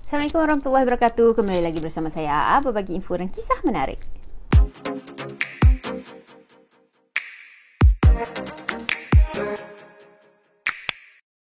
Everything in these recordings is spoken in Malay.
Assalamualaikum warahmatullahi wabarakatuh. Kembali lagi bersama saya Aa, berbagi info dan kisah menarik.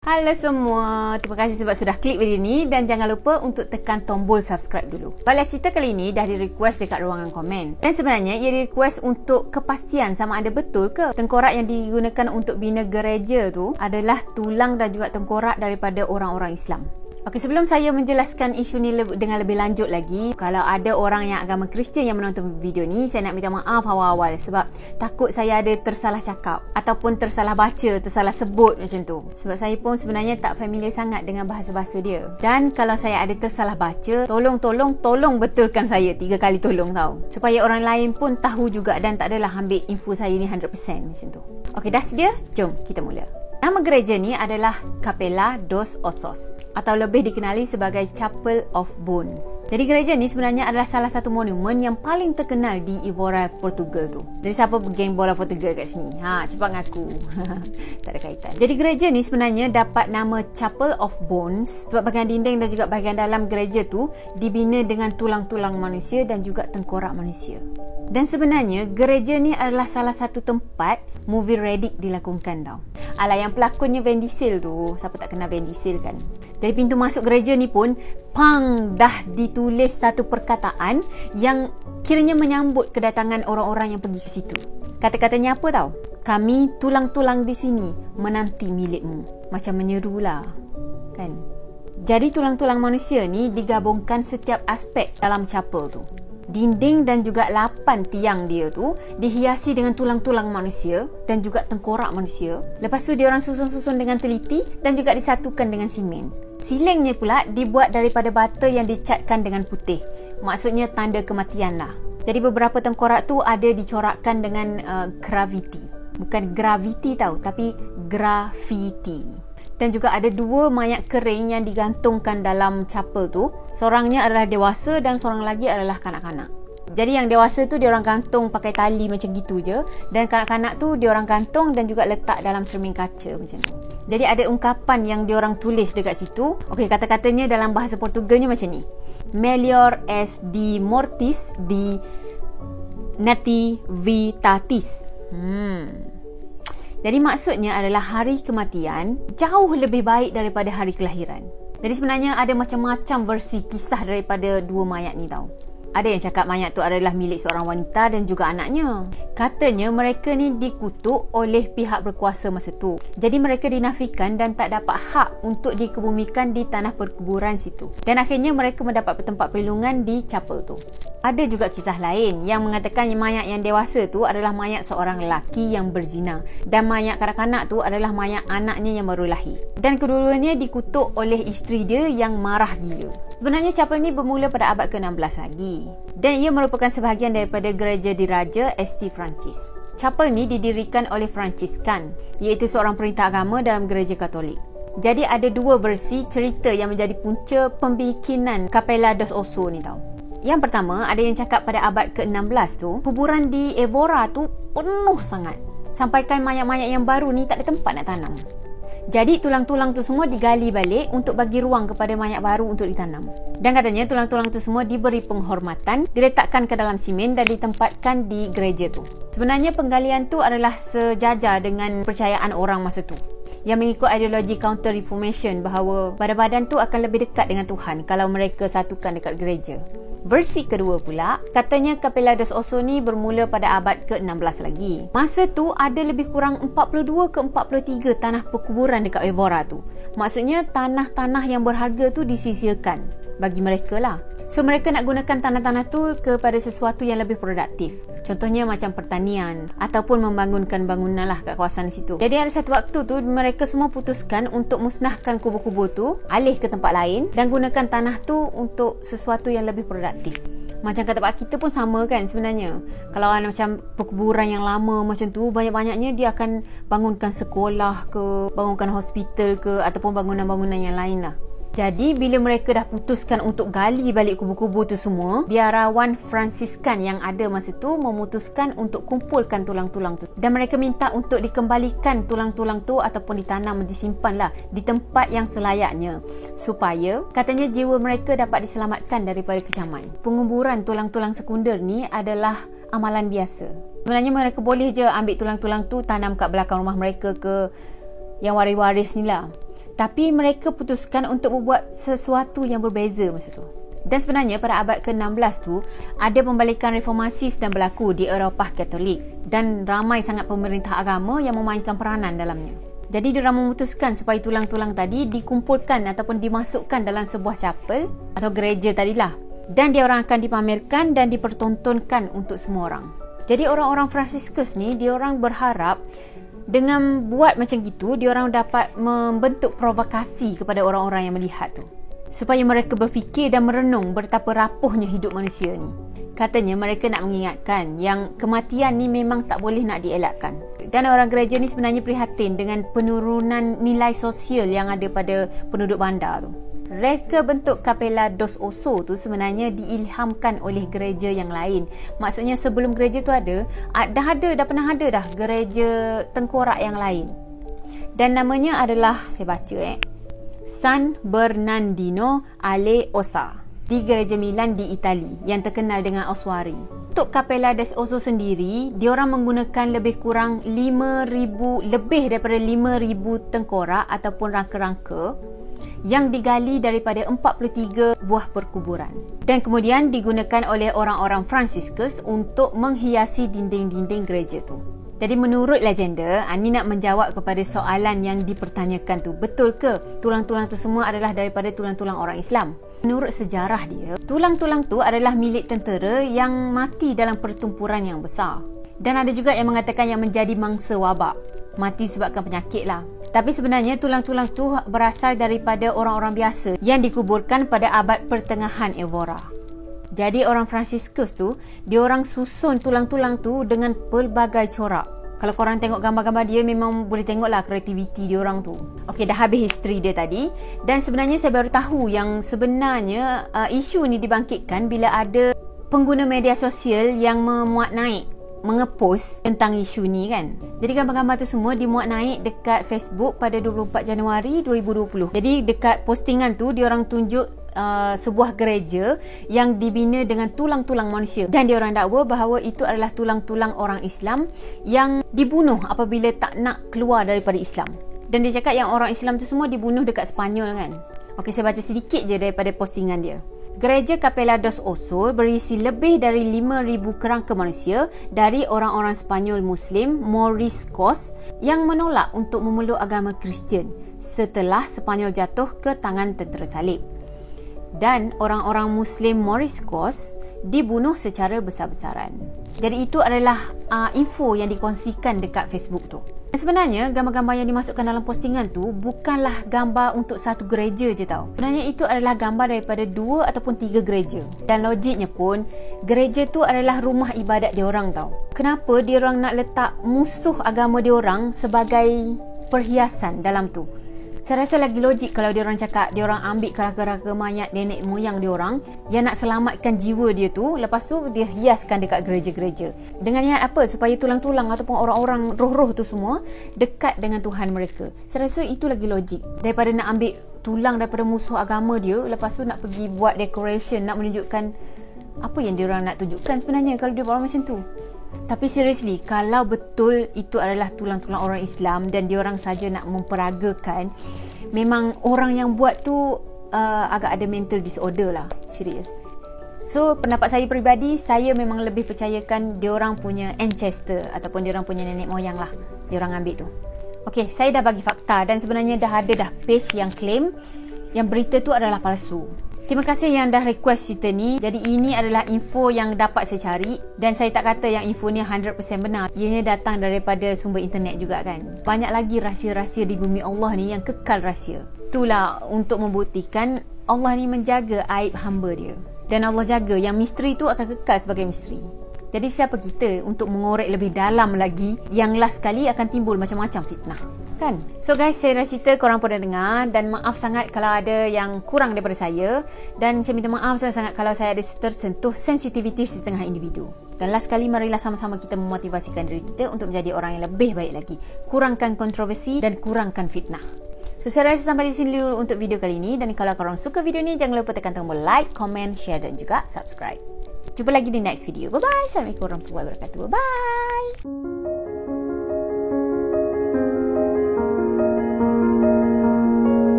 Halo semua, terima kasih sebab sudah klik video ni dan jangan lupa untuk tekan tombol subscribe dulu. Balik cerita kali ini dah di request dekat ruangan komen. Dan sebenarnya ia di request untuk kepastian sama ada betul ke tengkorak yang digunakan untuk bina gereja tu adalah tulang dan juga tengkorak daripada orang-orang Islam. Okey, sebelum saya menjelaskan isu ni dengan lebih lanjut lagi, kalau ada orang yang agama Kristian yang menonton video ni, saya nak minta maaf awal-awal sebab takut saya ada tersalah cakap ataupun tersalah baca, tersalah sebut macam tu. Sebab saya pun sebenarnya tak familiar sangat dengan bahasa-bahasa dia. Dan kalau saya ada tersalah baca, tolong betulkan saya. 3 kali tolong tau. Supaya orang lain pun tahu juga dan tak adalah ambil info saya ni 100% macam tu. Okey, dah sedia? Jom kita mula. Nama gereja ni adalah Capela dos Ossos atau lebih dikenali sebagai Chapel of Bones. Jadi gereja ni sebenarnya adalah salah satu monumen yang paling terkenal di Évora, Portugal tu. Jadi siapa geng bola Portugal kat sini? Cepat ngaku. Tak ada kaitan. Jadi gereja ni sebenarnya dapat nama Chapel of Bones sebab bahagian dinding dan juga bahagian dalam gereja tu dibina dengan tulang-tulang manusia dan juga tengkorak manusia. Dan sebenarnya gereja ni adalah salah satu tempat movie Riddick dilakonkan tau. Alah, yang pelakonnya Vin Diesel tu, siapa tak kenal Vin Diesel kan? Dari pintu masuk gereja ni pun dah ditulis satu perkataan yang kiranya menyambut kedatangan orang-orang yang pergi ke situ. Kata-katanya apa tau? Kami tulang-tulang di sini menanti milikmu. Macam menyerulah kan? Jadi tulang-tulang manusia ni digabungkan setiap aspek dalam chapel tu. Dinding dan juga 8 tiang dia tu dihiasi dengan tulang-tulang manusia dan juga tengkorak manusia. Lepas tu diorang susun-susun dengan teliti dan juga disatukan dengan simen. Silingnya pula dibuat daripada bata yang dicatkan dengan putih. Maksudnya tanda kematian lah. Jadi beberapa tengkorak tu ada dicorakkan dengan graviti. Bukan graviti tau, tapi graffiti. Dan juga ada 2 mayat kering yang digantungkan dalam chapel tu. Seorangnya adalah dewasa dan seorang lagi adalah kanak-kanak. Jadi yang dewasa tu diorang gantung pakai tali macam gitu je. Dan kanak-kanak tu diorang gantung dan juga letak dalam cermin kaca macam tu. Jadi ada ungkapan yang diorang tulis dekat situ. Okey, kata-katanya dalam bahasa Portugalnya macam ni. Melhor es de mortis de nativitatis. Jadi maksudnya adalah hari kematian jauh lebih baik daripada hari kelahiran. Jadi sebenarnya ada macam-macam versi kisah daripada 2 mayat ni tau. Ada yang cakap mayat tu adalah milik seorang wanita dan juga anaknya. Katanya mereka ni dikutuk oleh pihak berkuasa masa tu. Jadi mereka dinafikan dan tak dapat hak untuk dikebumikan di tanah perkuburan situ. Dan akhirnya mereka mendapat tempat perlindungan di chapel tu. Ada juga kisah lain yang mengatakan mayat yang dewasa tu adalah mayat seorang lelaki yang berzina. Dan mayat kanak-kanak tu adalah mayat anaknya yang baru lahir. Dan kedua-duanya dikutuk oleh isteri dia yang marah gila. Sebenarnya chapel ni bermula pada abad ke-16 lagi. Dan ia merupakan sebahagian daripada gereja diraja St. Francis. Chapel ni didirikan oleh Franciscan, iaitu seorang perintah agama dalam gereja Katolik. Jadi ada 2 versi cerita yang menjadi punca pembikinan Capela dos Ossos ni tau. Yang pertama, ada yang cakap pada abad ke-16 tu, kuburan di Évora tu penuh sangat. Sampaikan mayat-mayat yang baru ni tak ada tempat nak tanam. Jadi tulang-tulang tu semua digali balik untuk bagi ruang kepada mayat baru untuk ditanam. Dan katanya tulang-tulang tu semua diberi penghormatan, diletakkan ke dalam simen dan ditempatkan di gereja tu. Sebenarnya penggalian tu adalah sejajar dengan percayaan orang masa tu, yang mengikut ideologi Counter Reformation bahawa badan-badan tu akan lebih dekat dengan Tuhan kalau mereka satukan dekat gereja. Versi kedua pula, katanya Capela dos Ossos ni bermula pada abad ke-16 lagi. Masa tu ada lebih kurang 42 ke 43 tanah perkuburan dekat Évora tu. Maksudnya tanah-tanah yang berharga tu disisihkan bagi mereka lah. So mereka nak gunakan tanah-tanah tu kepada sesuatu yang lebih produktif. Contohnya macam pertanian ataupun membangunkan bangunan lah kat kawasan situ. Jadi ada satu waktu tu mereka semua putuskan untuk musnahkan kubur-kubur tu, alih ke tempat lain dan gunakan tanah tu untuk sesuatu yang lebih produktif. Macam kat tempat kita pun sama kan sebenarnya. Kalau ada macam perkuburan yang lama macam tu, banyak-banyaknya dia akan bangunkan sekolah ke, bangunkan hospital ke ataupun bangunan-bangunan yang lain lah. Jadi bila mereka dah putuskan untuk gali balik kubur-kubur tu semua, biarawan Fransiskan yang ada masa tu memutuskan untuk kumpulkan tulang-tulang tu. Dan mereka minta untuk dikembalikan tulang-tulang tu ataupun ditanam, disimpanlah di tempat yang selayaknya, supaya katanya jiwa mereka dapat diselamatkan daripada kecaman. Penguburan tulang-tulang sekunder ni adalah amalan biasa. Sebenarnya mereka boleh je ambil tulang-tulang tu tanam kat belakang rumah mereka ke, yang waris-waris ni lah. Tapi mereka putuskan untuk membuat sesuatu yang berbeza masa tu. Dan sebenarnya pada abad ke-16 tu, ada pembalikan reformasi sedang berlaku di Eropah Katolik. Dan ramai sangat pemerintah agama yang memainkan peranan dalamnya. Jadi diorang memutuskan supaya tulang-tulang tadi dikumpulkan ataupun dimasukkan dalam sebuah chapel atau gereja tadilah. Dan diorang akan dipamerkan dan dipertontonkan untuk semua orang. Jadi orang-orang Fransiskus ni, diorang berharap dengan buat macam gitu, diorang dapat membentuk provokasi kepada orang-orang yang melihat tu, supaya mereka berfikir dan merenung betapa rapuhnya hidup manusia ni. Katanya mereka nak mengingatkan yang kematian ni memang tak boleh nak dielakkan. Dan orang gereja ni sebenarnya prihatin dengan penurunan nilai sosial yang ada pada penduduk bandar tu. Reka bentuk Capella dos Osos tu sebenarnya diilhamkan oleh gereja yang lain. Maksudnya sebelum gereja tu dah pernah ada dah gereja tengkorak yang lain. Dan namanya adalah, saya baca San Bernardino alle Ossa di gereja Milan di Itali yang terkenal dengan ossuary. Untuk Capella dos Osos sendiri, diorang menggunakan lebih kurang 5,000, lebih daripada 5,000 tengkorak ataupun rangka-rangka yang digali daripada 43 buah perkuburan dan kemudian digunakan oleh orang-orang Fransiskus untuk menghiasi dinding-dinding gereja tu. Jadi menurut legenda, Ani nak menjawab kepada soalan yang dipertanyakan tu, betul ke tulang-tulang tu semua adalah daripada tulang-tulang orang Islam? Menurut sejarah dia, tulang-tulang tu adalah milik tentera yang mati dalam pertempuran yang besar. Dan ada juga yang mengatakan yang menjadi mangsa wabak, mati sebabkan penyakit lah. Tapi sebenarnya tulang-tulang tu berasal daripada orang-orang biasa yang dikuburkan pada abad pertengahan Evora. Jadi orang Fransiskus tu, diorang susun tulang-tulang tu dengan pelbagai corak. Kalau korang tengok gambar-gambar dia, memang boleh tengoklah kreativiti diorang tu. Okey, dah habis history dia tadi. Dan sebenarnya saya baru tahu yang sebenarnya isu ni dibangkitkan bila ada pengguna media sosial yang memuat naik, mengepost tentang isu ni kan. Jadi gambar-gambar tu semua dimuat naik dekat Facebook pada 24 Januari 2020. Jadi dekat postingan tu diorang tunjuk sebuah gereja yang dibina dengan tulang-tulang manusia, dan diorang dakwa bahawa itu adalah tulang-tulang orang Islam yang dibunuh apabila tak nak keluar daripada Islam. Dan dia cakap yang orang Islam tu semua dibunuh dekat Sepanyol kan. Okey, saya baca sedikit je daripada postingan dia. Gereja Capella dos Osos berisi lebih dari 5,000 kerangka manusia dari orang-orang Spanyol Muslim Moriscos yang menolak untuk memeluk agama Kristian setelah Sepanyol jatuh ke tangan tentera salib. Dan orang-orang Muslim Moriscos dibunuh secara besar-besaran. Jadi itu adalah info yang dikongsikan dekat Facebook tu. Dan sebenarnya gambar-gambar yang dimasukkan dalam postingan tu bukanlah gambar untuk satu gereja je tau. Sebenarnya itu adalah gambar daripada 2 ataupun 3 gereja. Dan logiknya pun, gereja tu adalah rumah ibadat diorang tau. Kenapa diorang nak letak musuh agama diorang sebagai perhiasan dalam tu? Saya rasa lagi logik kalau diorang cakap diorang ambil kerangka-rangka mayat nenek moyang diorang yang nak selamatkan jiwa dia tu, lepas tu dia hiaskan dekat gereja-gereja. Dengan niat apa? Supaya tulang-tulang ataupun orang-orang roh-roh tu semua dekat dengan Tuhan mereka. Saya rasa itu lagi logik daripada nak ambil tulang daripada musuh agama dia, lepas tu nak pergi buat decoration, nak menunjukkan apa yang diorang nak tunjukkan sebenarnya kalau dia buat macam tu. Tapi seriously, kalau betul itu adalah tulang-tulang orang Islam dan diorang saja nak memperagakan, memang orang yang buat tu agak ada mental disorder lah. Serius. So pendapat saya peribadi, saya memang lebih percayakan diorang punya ancestor ataupun diorang punya nenek moyang lah diorang ambil tu. Okay, saya dah bagi fakta dan sebenarnya dah ada dah page yang claim yang berita tu adalah palsu. Terima kasih yang dah request cerita ni. Jadi ini adalah info yang dapat saya cari dan saya tak kata yang info ni 100% benar. Ianya datang daripada sumber internet juga kan. Banyak lagi rahsia-rahsia di bumi Allah ni yang kekal rahsia. Itulah untuk membuktikan Allah ni menjaga aib hamba dia. Dan Allah jaga yang misteri tu akan kekal sebagai misteri. Jadi siapa kita untuk mengorek lebih dalam lagi yang last kali akan timbul macam-macam fitnah. kan? So guys, saya dah cerita, korang pun dah dengar, dan maaf sangat kalau ada yang kurang daripada saya, dan saya minta maaf sangat kalau saya ada tersentuh sensitiviti setengah individu. Dan last kali, marilah sama-sama kita memotivasikan diri kita untuk menjadi orang yang lebih baik lagi. Kurangkan kontroversi dan kurangkan fitnah. So saya rasa sampai di sini dulu untuk video kali ini, dan kalau korang suka video ni, jangan lupa tekan tombol like, comment, share dan juga subscribe. Jumpa lagi di next video. Bye bye. Assalamualaikum warahmatullahi wabarakatuh. Bye bye.